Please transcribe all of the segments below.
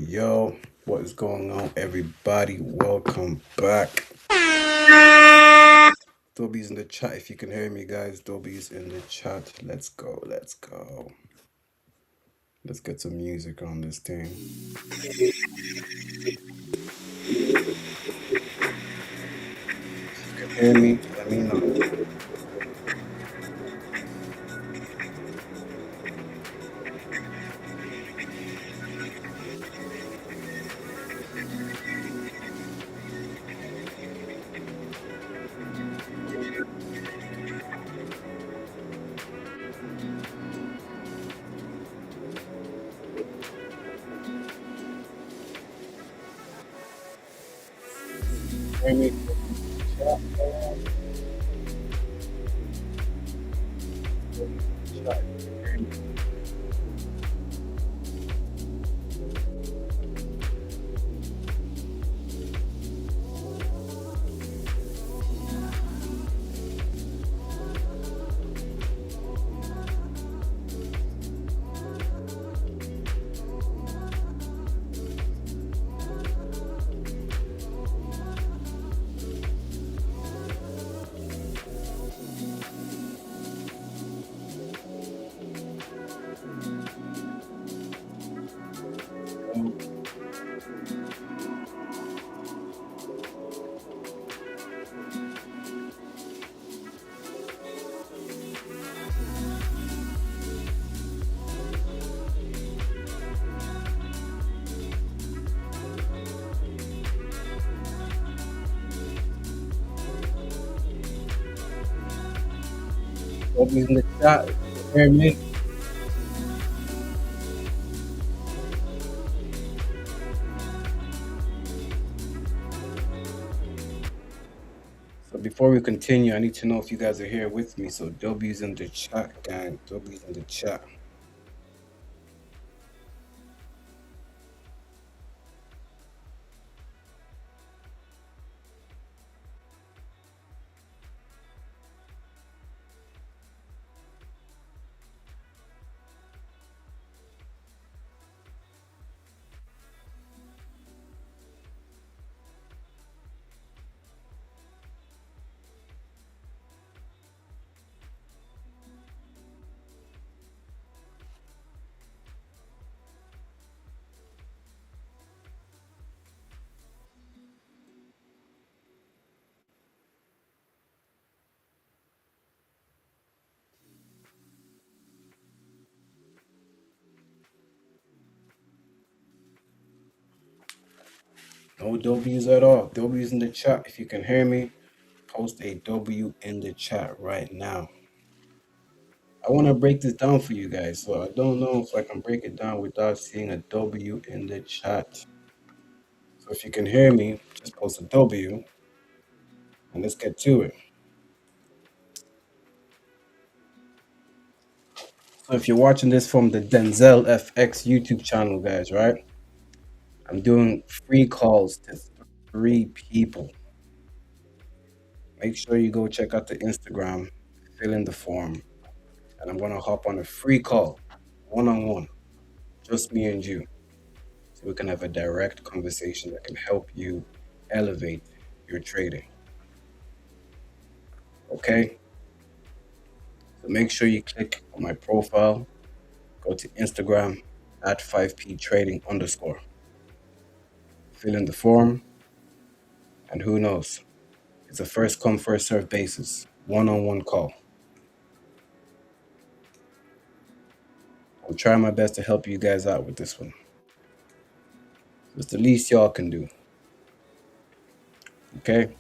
Yo, what is going on, everybody? Welcome back. Dobby's in the chat if you can hear me, guys. Dobby's in the chat. Let's go. Let's get some music on this thing. If you can hear me, let me know. Hear me? Chat, chat. W's in the chat. Hear me? So before we continue, I need to know if you guys are here with me. So W's in the chat, gang. W's in the chat. No W's at all. W's in the chat. If you can hear me, post a W in the chat right now. I want to break this down for you guys, so I don't know if I can break it down without seeing a W in the chat. So if you can hear me, just post a W and let's get to it. So if you're watching this from the Denzel FX YouTube channel, guys, right? I'm doing free calls to 3 people. Make sure you go check out the Instagram, fill in the form, and I'm gonna hop on a free call, one-on-one, just me and you, so we can have a direct conversation that can help you elevate your trading. Okay? So make sure you click on my profile, go to Instagram at 5p trading underscore. Fill in the form, and who knows? It's a first come, first serve basis, one-on-one call. I'm trying my best to help you guys out with this one. It's the least y'all can do. Okay?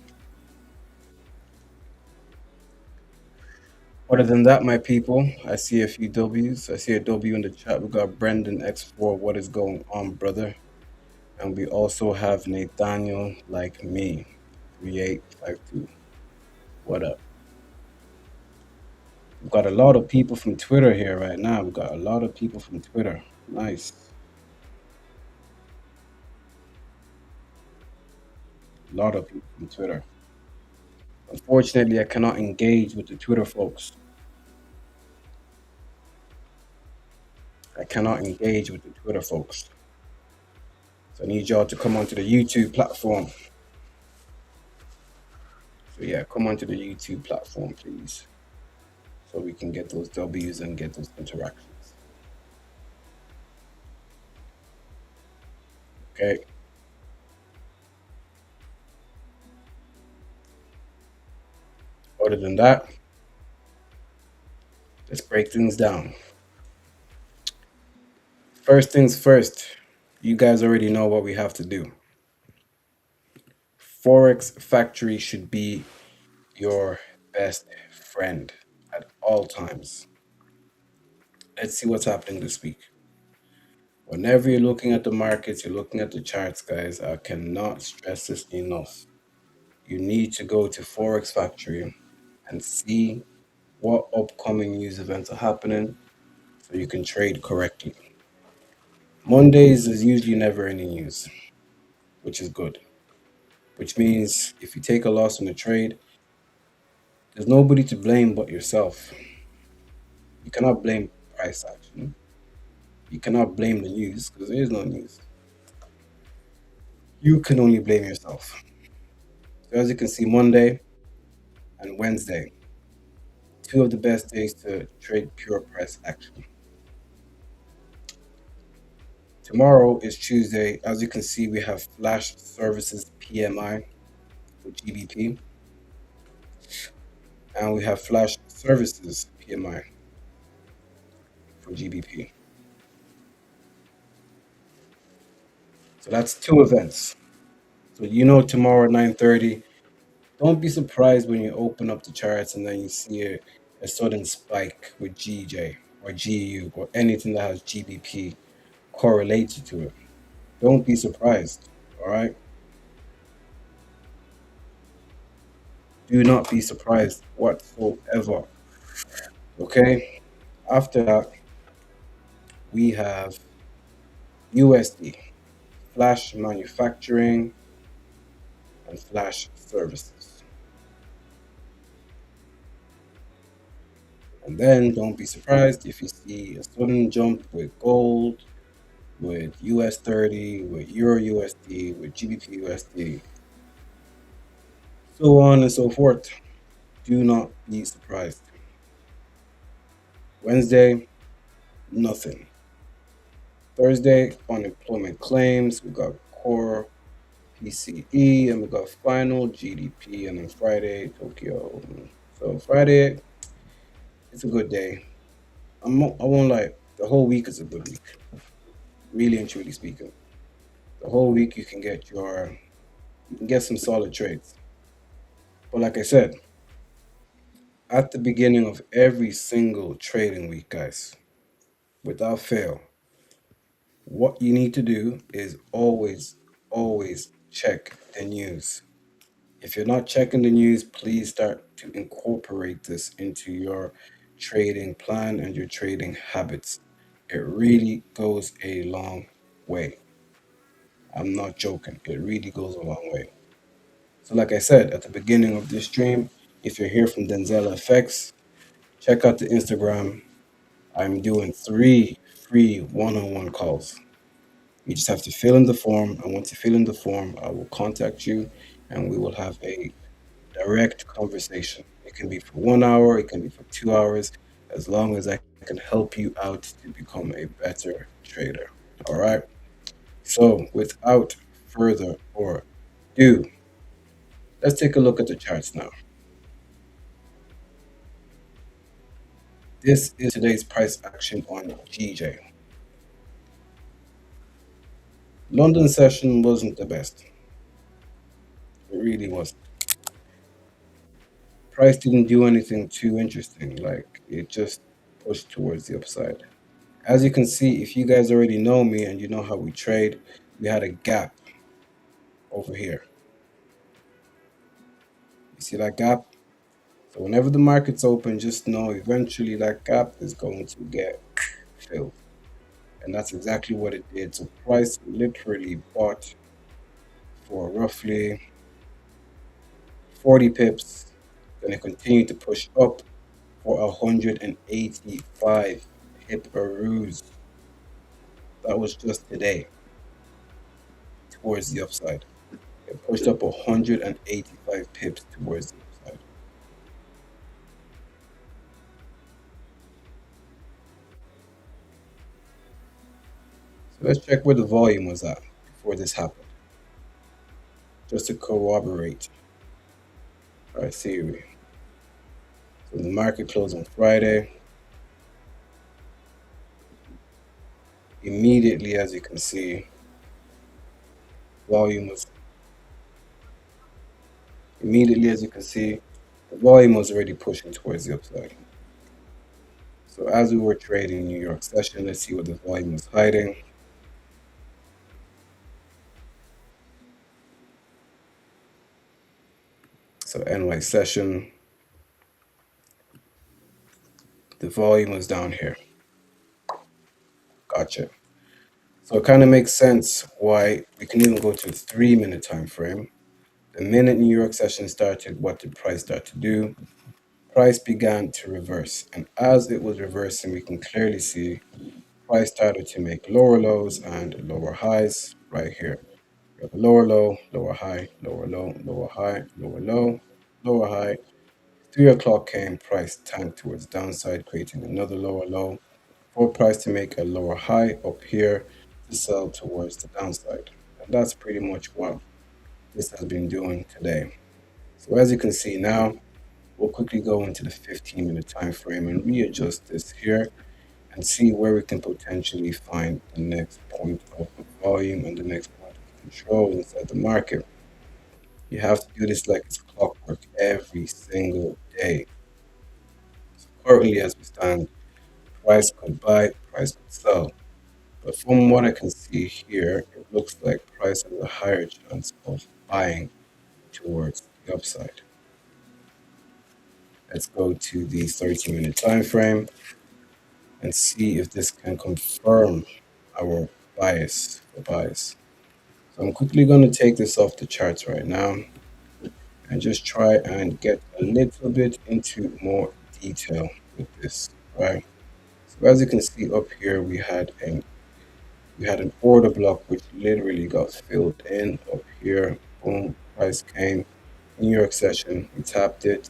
Other than that, my people, I see a few W's. I see a W in the chat. We got Brendan X4. What is going on, brother? And we also have Nathaniel, like me, 3852. What up? We've got a lot of people from Twitter here right now. We've got a lot of people from Twitter. Nice. A lot of people from Twitter. Unfortunately, I cannot engage with the Twitter folks. I cannot engage with the Twitter folks. So I need y'all to come onto the YouTube platform. So yeah, come onto the YouTube platform, please. So we can get those W's and get those interactions. Okay. Other than that, let's break things down. First things first, you guys already know what we have to do. Forex Factory should be your best friend at all times. Let's see what's happening this week. Whenever you're looking at the markets, you're looking at the charts, guys, I cannot stress this enough. you need to go to Forex Factory and see what upcoming news events are happening so you can trade correctly. Mondays is usually never any news, which is good, which means if you take a loss on a trade, there's nobody to blame but yourself. You cannot blame price action. You cannot blame the news because there is no news. You can only blame yourself. So as you can see, Monday and Wednesday, two of the best days to trade pure price action. Tomorrow is Tuesday. As you can see, we have Flash Services PMI for GBP, and we have Flash Services PMI for GBP. So that's two events. So tomorrow at 9:30, don't be surprised when you open up the charts and then you see a sudden spike with GJ or GU or anything that has GBP correlated to it. Don't be surprised. All right. Do not be surprised whatsoever. Okay. After that, we have USD, Flash Manufacturing, and Flash Services. And then don't be surprised if you see a sudden jump with gold, with US 30, with Euro USD, with GBP USD, so on and so forth. Do not be surprised. Wednesday, nothing. Thursday, unemployment claims. We got core PCE and we got final GDP. And then Friday, Tokyo. So Friday, it's a good day. I won't lie. The whole week is a good week. Really and truly speaking. The whole week you can get some solid trades. But like I said, at the beginning of every single trading week, guys, without fail, what you need to do is always check the news. If you're not checking the news, please start to incorporate this into your trading plan and your trading habits. It really goes a long way. I'm not joking. It really goes a long way. So, like I said at the beginning of this stream, if you're here from Denzel FX, check out the Instagram. I'm doing 3 free one-on-one calls. You just have to fill in the form, and once you fill in the form, I will contact you and we will have a direct conversation. It can be for 1 hour, it can be for 2 hours, as long as I can help you out to become a better trader. All right. So, without further ado, let's take a look at the charts now. This is today's price action on GJ. London session wasn't the best. It really wasn't. Price didn't do anything too interesting. Like it just pushed towards the upside. As you can see, if you guys already know me and you know how we trade, we had a gap over here. You see that gap? So whenever the market's open, just know eventually that gap is going to get filled. And that's exactly what it did. So price literally bought for roughly 40 pips. Then it continued to push up for 185 pip arrows. That was just today towards the upside. It pushed up 185 pips towards the upside. So let's check where the volume was at before this happened, just to corroborate our theory. So the market closed on Friday. Immediately, as you can see, volume was immediately as you can see, the volume was already pushing towards the upside. So as we were trading New York session, let's see what the volume was hiding. So NY session, the volume was down here. Gotcha. So it kind of makes sense why we can even go to a 3-minute time frame. The minute New York session started, what did price start to do? Price began to reverse. And as it was reversing, we can clearly see price started to make lower lows and lower highs right here. We have a lower low, lower high, lower low, lower high, lower low, lower high. 3 o'clock came, price tanked towards downside, creating another lower low for price to make a lower high up here to sell towards the downside. And that's pretty much what this has been doing today. So as you can see now, we'll quickly go into the 15-minute time frame and readjust this here and see where we can potentially find the next point of volume and the next point of control inside the market. You have to do this like it's clockwork every single day. So currently, as we stand, price could buy, price could sell. But from what I can see here, it looks like price has a higher chance of buying towards the upside. Let's go to the 30-minute time frame and see if this can confirm our bias for bias. So I'm quickly going to take this off the charts right now and just try and get a little bit into more detail with this, right? So as you can see up here, we had an order block which literally got filled in up here. Boom, price came. New York session, we tapped it.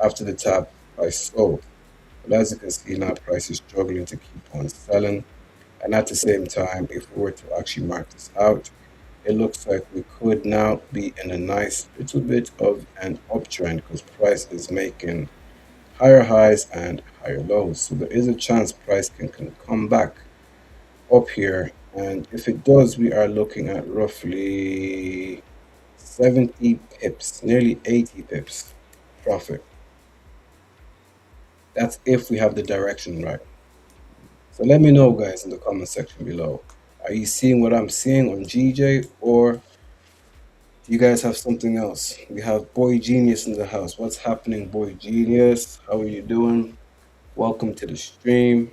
After the tap, price sold. But as you can see now, price is struggling to keep on selling. And at the same time, if we were to actually mark this out, it looks like we could now be in a nice little bit of an uptrend because price is making higher highs and higher lows. So there is a chance price can come back up here. And if it does, we are looking at roughly 70 pips, nearly 80 pips profit. That's if we have the direction right. So let me know, guys, in the comment section below. Are you seeing what I'm seeing on GJ, or do you guys have something else? We have Boy Genius in the house. What's happening, Boy Genius? How are you doing? Welcome to the stream.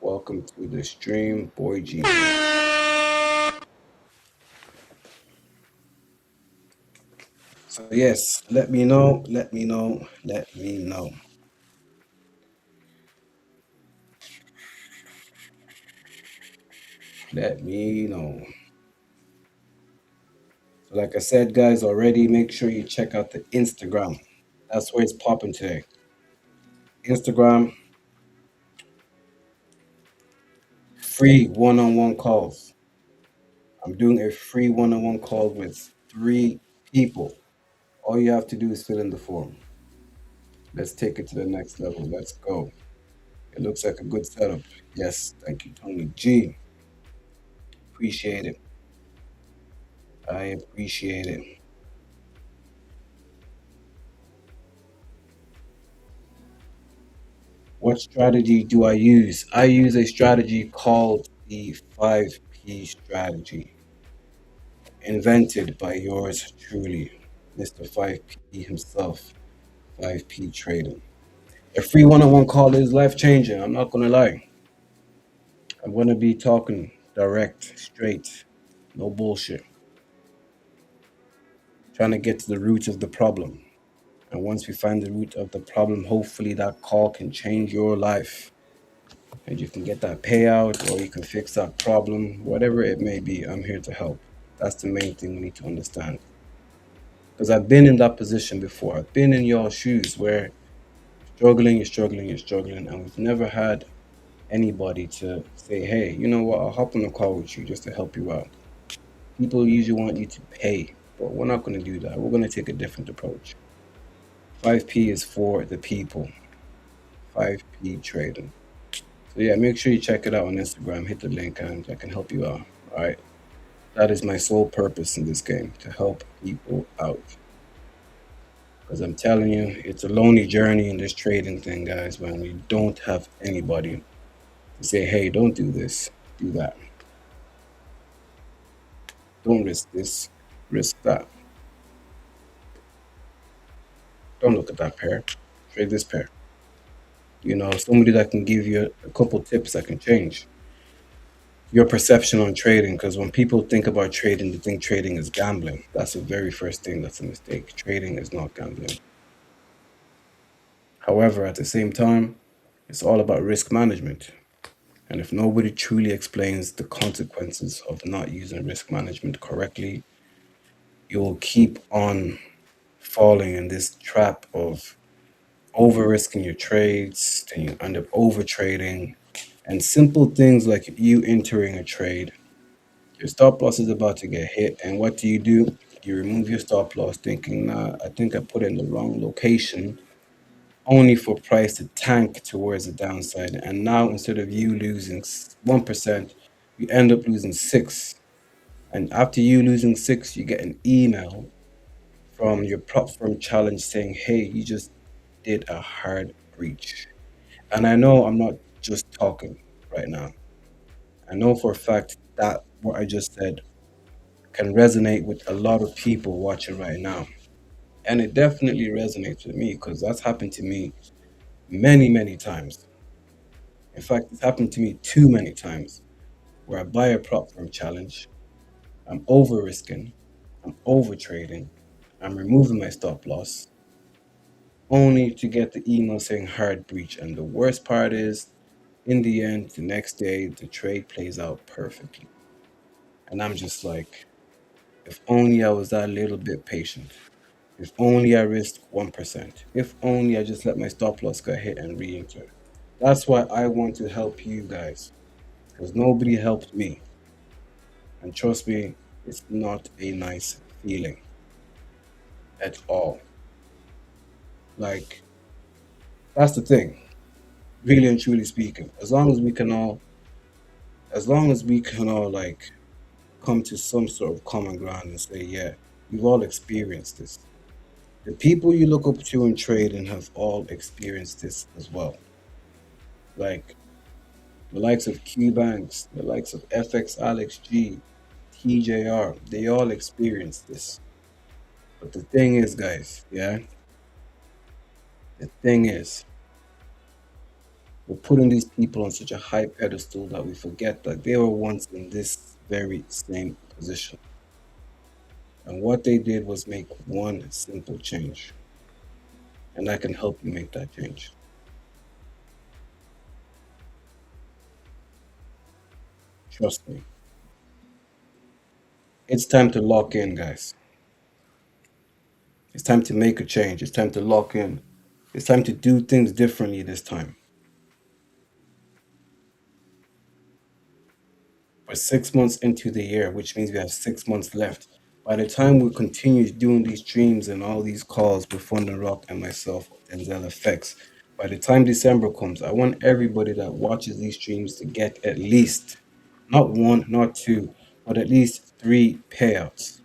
Welcome to the stream, Boy Genius. So yes, let me know, let me know, let me know. Let me know. So like I said, guys, already, make sure you check out the Instagram. That's where it's popping today. Instagram, free one-on-one calls. I'm doing a free one-on-one call with 3 people. All you have to do is fill in the form. Let's take it to the next level. Let's go. It looks like a good setup. Yes, thank you, Tony G. Appreciate it. I appreciate it. What strategy do I use? I use a strategy called the 5P strategy, invented by yours truly, Mr. 5P himself, 5P trading. A free one-on-one call is life-changing. I'm not gonna lie. I'm gonna be talking direct, straight, no bullshit. Trying to get to the root of the problem. And once we find the root of the problem, hopefully that call can change your life. And you can get that payout, or you can fix that problem, whatever it may be. I'm here to help. That's the main thing we need to understand. Because I've been in that position before. I've been in your shoes where struggling, you're struggling, you're struggling, and we've never had anybody to say, hey, you know what, I'll hop on a call with you just to help you out. People usually want you to pay, but we're not going to do that. We're going to take a different approach. 5P is for the people. 5P trading. So yeah, make sure you check it out on Instagram. Hit the link and I can help you out. All right. That is my sole purpose in this game, to help people out. Because I'm telling you, it's a lonely journey in this trading thing, guys, when you don't have anybody to say, hey, don't do this, do that. Don't risk this, risk that. Come look at that pair. Trade this pair. Somebody that can give you a couple tips that can change your perception on trading. Because when people think about trading, they think trading is gambling. That's the very first thing that's a mistake. Trading is not gambling. However, at the same time, it's all about risk management. And if nobody truly explains the consequences of not using risk management correctly, you will keep on falling in this trap of over risking your trades, then you end up over trading. And simple things like you entering a trade, your stop loss is about to get hit. And what do? You remove your stop loss thinking, nah, I think I put it in the wrong location, only for price to tank towards the downside. And now instead of you losing 1%, you end up losing 6. And after you losing 6, you get an email from your prop firm challenge saying, hey, you just did a hard breach. And I know I'm not just talking right now. I know for a fact that what I just said can resonate with a lot of people watching right now. And it definitely resonates with me because that's happened to me many, many times. In fact, it's happened to me too many times where I buy a prop firm challenge, I'm over risking, I'm over trading, I'm removing my stop loss, only to get the email saying hard breach. And the worst part is, in the end, the next day, the trade plays out perfectly. And I'm just like, if only I was that little bit patient. If only I risked 1%. If only I just let my stop loss get hit and re-enter. That's why I want to help you guys. Because nobody helped me. And trust me, it's not a nice feeling at all. Like, that's the thing. Really and truly speaking. As long as we can all like come to some sort of common ground and say, yeah, we've all experienced this. The people you look up to in trading have all experienced this as well. Like the likes of Q Banks, the likes of FX Alex G, TJR, they all experienced this. But the thing is, guys, yeah, the thing is, we're putting these people on such a high pedestal that we forget that they were once in this very same position. And what they did was make one simple change. And I can help you make that change. Trust me. It's time to lock in, guys. It's time to make a change. It's time to lock in. It's time to do things differently this time. We're 6 months into the year, which means we have 6 months left. By the time we continue doing these streams and all these calls with FundingRock and myself, Denzel Effects, by the time December comes, I want everybody that watches these streams to get at least, not one, not two, but at least 3 payouts.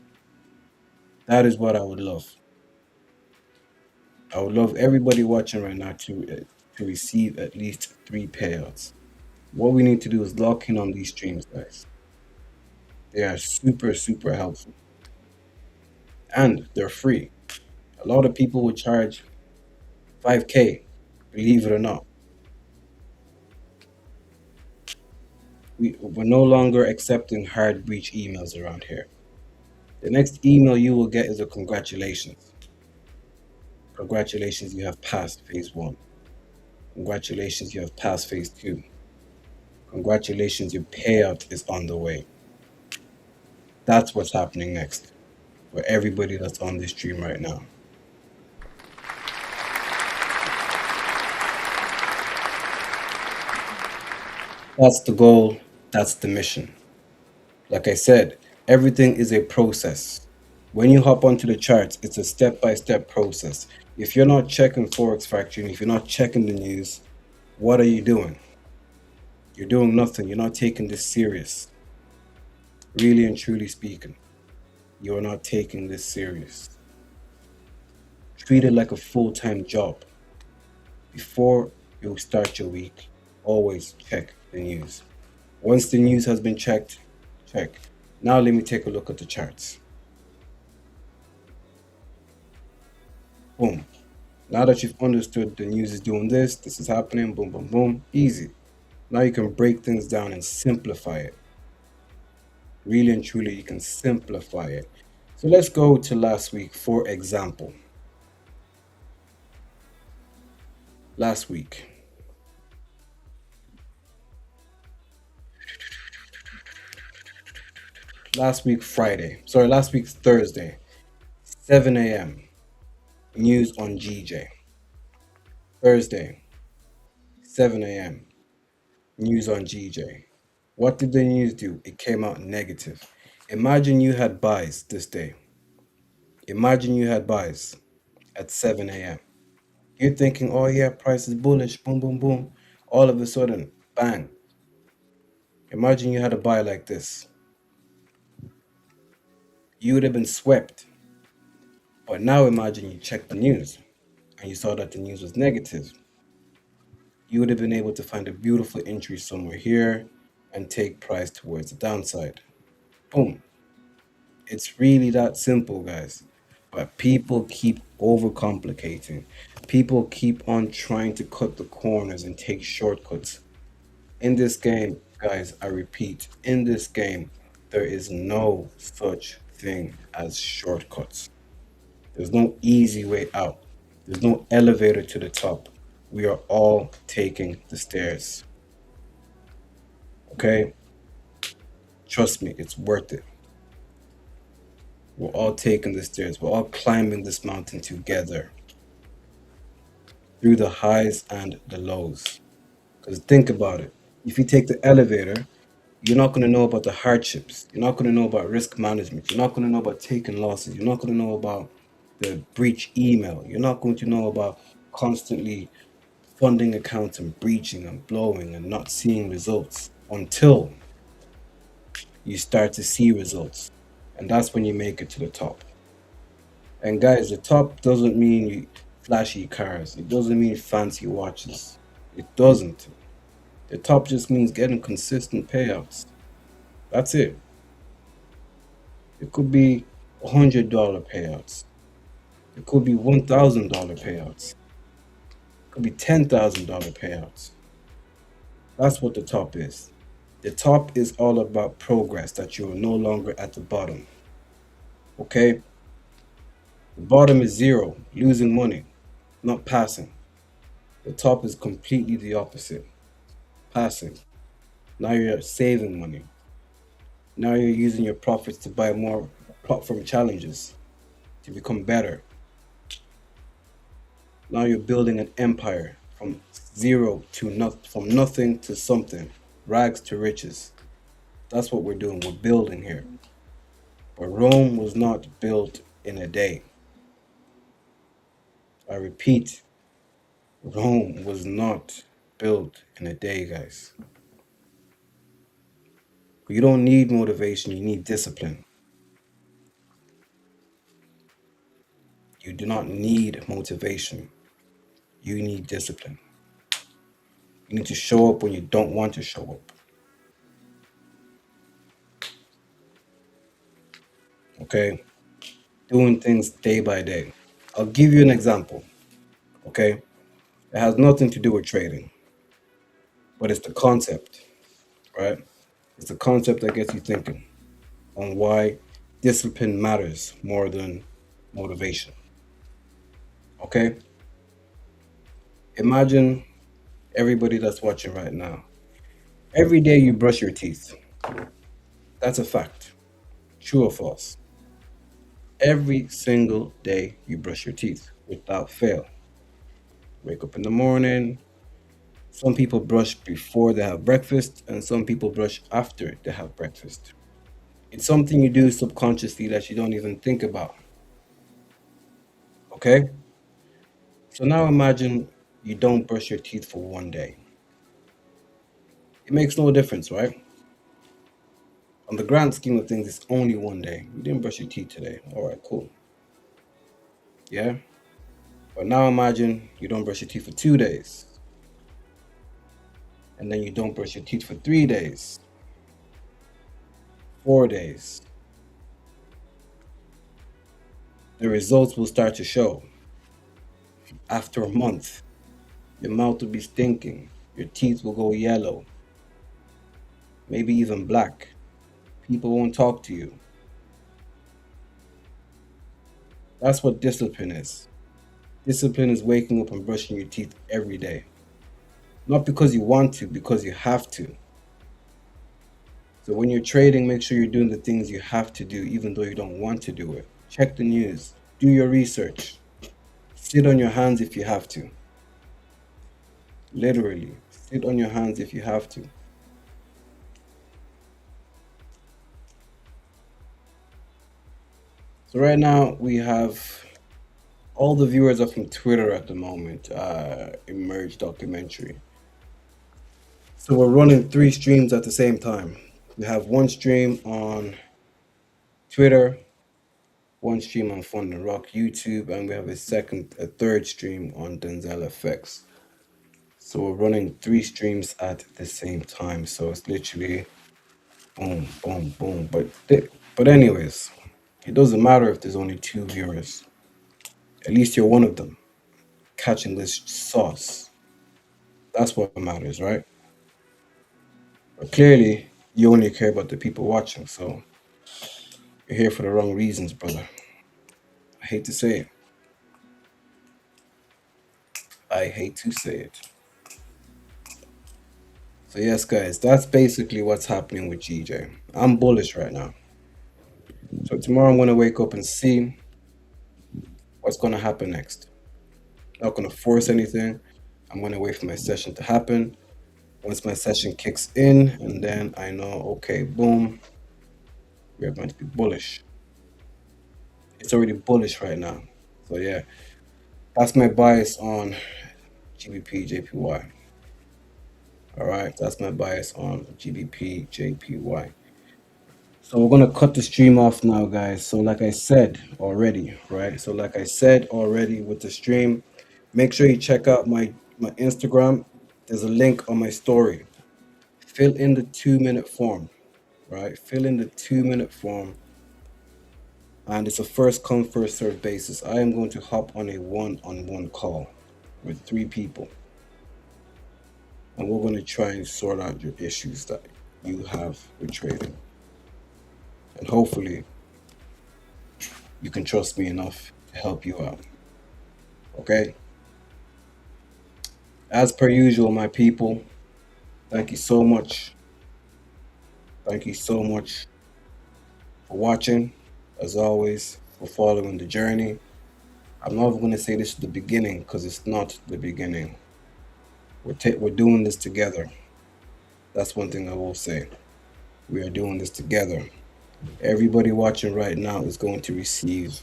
That is what I would love. I would love everybody watching right now to receive at least 3 payouts. What we need to do is lock in on these streams, guys. They are super, super helpful. And they're free. A lot of people would charge 5K, believe it or not. We're no longer accepting hard breach emails around here. The next email you will get is a congratulations. Congratulations, you have passed phase 1. Congratulations, you have passed phase 2. Congratulations, your payout is on the way. That's what's happening next for everybody that's on this stream right now. That's the goal. That's the mission. Like I said, everything is a process. When you hop onto the charts, it's a step-by-step process. If you're not checking Forex Factory, and if you're not checking the news, what are you doing? You're doing nothing. You're not taking this serious. Really and truly speaking, you're not taking this serious. Treat it like a full-time job. Before you start your week, always check the news. Once the news has been checked, check. Now let me take a look at the charts. Boom. Now that you've understood the news is doing this is happening, boom, boom, boom, easy. Now you can break things down and simplify it. Really and truly, you can simplify it. So let's go to last week, for example. Last week, last week Thursday, 7 a.m. news on GJ. Thursday, 7 a.m. news on GJ. What did the news do? It came out negative. Imagine you had buys this day. Imagine you had buys at 7 a.m. You're thinking, oh yeah, price is bullish, boom, boom, boom. All of a sudden, bang. Imagine you had a buy like this. You would have been swept. But now imagine you checked the news and you saw that the news was negative. You would have been able to find a beautiful entry somewhere here and take price towards the downside. Boom. It's really that simple, guys. But people keep overcomplicating. People keep on trying to cut the corners and take shortcuts. In this game, guys, I repeat, in this game, there is no such thing as shortcuts. There's no easy way out. There's no elevator to the top. We are all taking the stairs. Okay? Trust me, it's worth it. We're all taking the stairs. We're all climbing this mountain together through the highs and the lows. Because think about it. If you take the elevator, you're not going to know about the hardships. You're not going to know about risk management. You're not going to know about taking losses. You're not going to know about the breach email. You're not going to know about constantly funding accounts and breaching and blowing and not seeing results until you start to see results. And that's when you make it to the top. And guys, the top doesn't mean you flashy cars. It doesn't mean fancy watches. It doesn't. The top just means getting consistent payouts. That's it. It could be $100 payouts. It could be $1,000 payouts. It could be $10,000 payouts. That's what the top is. The top is all about progress, that you are no longer at the bottom. Okay? The bottom is zero, losing money, not passing. The top is completely the opposite, passing. Now you're saving money. Now you're using your profits to buy more platform challenges, to become better. Now you're building an empire from zero to from nothing to something, rags to riches. That's what we're doing. We're building here. But Rome was not built in a day. I repeat, Rome was not built in a day, guys. You don't need motivation, you need discipline. You do not need motivation. You need discipline. You need to show up when you don't want to show up. Okay? Doing things day by day. I'll give you an example. Okay? It has nothing to do with trading, but it's the concept, right? It's the concept that gets you thinking on why discipline matters more than motivation. Okay? Imagine everybody that's watching right now. Every day you brush your teeth. That's a fact. True or false? Every single day you brush your teeth without fail. Wake up in the morning. Some people brush before they have breakfast, and some people brush after they have breakfast. It's something you do subconsciously that you don't even think about. Okay? So now imagine you don't brush your teeth for one day. It makes no difference, right? On the grand scheme of things, it's only one day. You didn't brush your teeth today. All right, cool. Yeah? But now imagine you don't brush your teeth for 2 days. And then you don't brush your teeth for 3 days. 4 days. The results will start to show. After a month, your mouth will be stinking. Your teeth will go yellow, maybe even black. People won't talk to you. That's what discipline is. Discipline is waking up and brushing your teeth every day. Not because you want to, because you have to. So when you're trading, make sure you're doing the things you have to do, even though you don't want to do it. Check the news, do your research, sit on your hands if you have to. Literally, sit on your hands if you have to. So right now we have all the viewers are from Twitter at the moment, Emerge documentary. So we're running 3 streams at the same time. We have 1 stream on Twitter, 1 stream on FundingRock YouTube, and we have a 3rd stream on Denzel FX. So we're running 3 streams at the same time. So it's literally boom, boom, boom. But anyways, it doesn't matter if there's only 2 viewers. At least you're one of them catching this sauce. That's what matters, right? But clearly, you only care about the people watching, so you're here for the wrong reasons, brother. I hate to say it. I hate to say it. So yes, guys, that's basically what's happening with GJ. I'm bullish right now. So tomorrow I'm going to wake up and see what's going to happen next. Not going to force anything. I'm going to wait for my session to happen. Once my session kicks in, and then I know, okay, boom, we are going to be bullish. It's already bullish right now. So yeah, that's my bias on GBPJPY. All right, that's my bias on GBPJPY. So we're going to cut the stream off now, guys. So like I said already, right? So like I said already with the stream, make sure you check out my Instagram. There's a link on my story. Fill in the 2-minute form, right? Fill in the 2-minute form. And it's a first come, first served basis. I am going to hop on a one-on-one call with 3 people. And we're going to try and sort out your issues that you have with trading. And hopefully, you can trust me enough to help you out. Okay? As per usual, my people, thank you so much. Thank you so much for watching. As always, for following the journey. I'm not going to say this is the beginning, because it's not the beginning. We're doing this together. That's one thing I will say. We are doing this together. Everybody watching right now is going to receive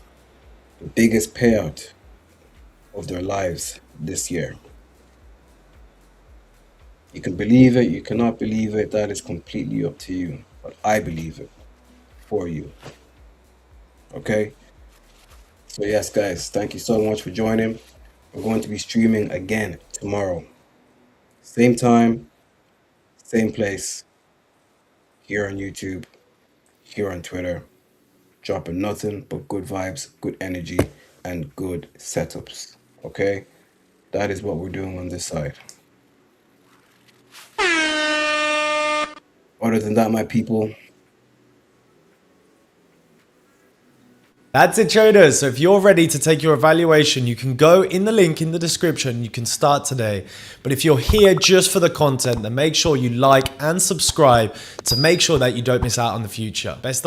the biggest payout of their lives this year. You can believe it, you cannot believe it, that is completely up to you. But I believe it for you. Okay? So yes, guys, thank you so much for joining. We're going to be streaming again tomorrow. Same time, same place, here on YouTube, here on Twitter. Dropping nothing but good vibes, good energy, and good setups. Okay? That is what we're doing on this side. Other than that, my people, that's it, traders. So if you're ready to take your evaluation, you can go in the link in the description. You can start today. But if you're here just for the content, then make sure you like and subscribe to make sure that you don't miss out on the future. Best of luck.